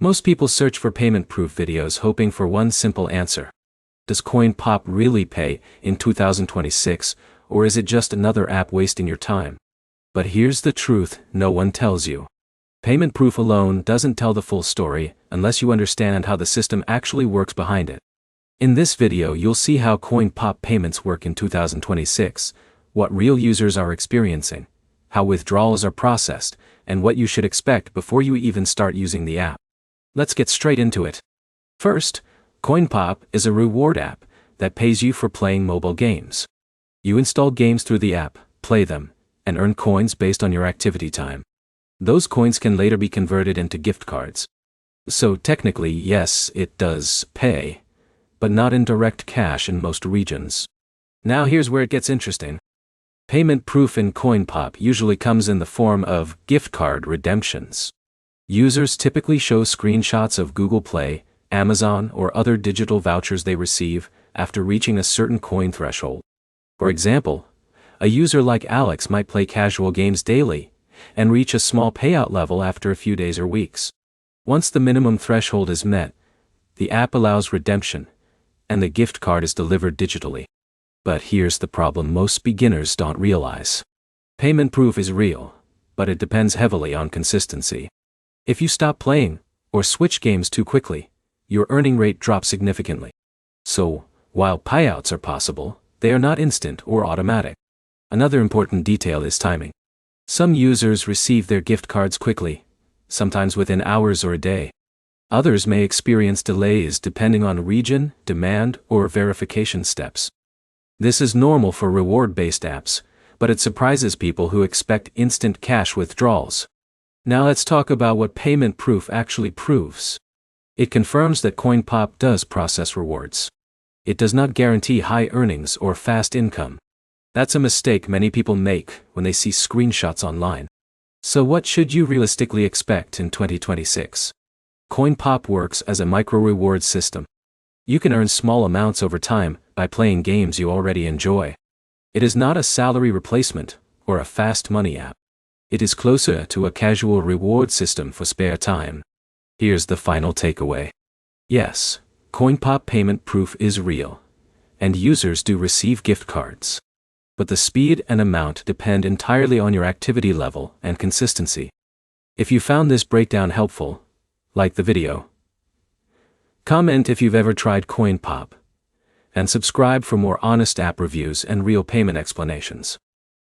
Most people search for payment-proof videos hoping for one simple answer. Does CoinPop really pay in 2026, or is it just another app wasting your time? But here's the truth no one tells you. Payment-proof alone doesn't tell the full story unless you understand how the system actually works behind it. In this video you'll see how CoinPop payments work in 2026, what real users are experiencing, how withdrawals are processed, and what you should expect before you even start using the app. Let's get straight into it. First, CoinPop is a reward app that pays you for playing mobile games. You install games through the app, play them, and earn coins based on your activity time. Those coins can later be converted into gift cards. So technically, yes, it does pay, but not in direct cash in most regions. Now here's where it gets interesting. Payment proof in CoinPop usually comes in the form of gift card redemptions. Users typically show screenshots of Google Play, Amazon, or other digital vouchers they receive after reaching a certain coin threshold. For example, a user like Alex might play casual games daily and reach a small payout level after a few days or weeks. Once the minimum threshold is met, the app allows redemption, and the gift card is delivered digitally. But here's the problem most beginners don't realize. Payment proof is real, but it depends heavily on consistency. If you stop playing, or switch games too quickly, your earning rate drops significantly. So, while payouts are possible, they are not instant or automatic. Another important detail is timing. Some users receive their gift cards quickly, sometimes within hours or a day. Others may experience delays depending on region, demand, or verification steps. This is normal for reward-based apps, but it surprises people who expect instant cash withdrawals. Now let's talk about what payment proof actually proves. It confirms that CoinPop does process rewards. It does not guarantee high earnings or fast income. That's a mistake many people make when they see screenshots online. So what should you realistically expect in 2026? CoinPop works as a micro-reward system. You can earn small amounts over time by playing games you already enjoy. It is not a salary replacement or a fast money app. It is closer to a casual reward system for spare time. Here's the final takeaway. Yes, CoinPop payment proof is real, and users do receive gift cards. But the speed and amount depend entirely on your activity level and consistency. If you found this breakdown helpful, like the video. Comment if you've ever tried CoinPop, and subscribe for more honest app reviews and real payment explanations.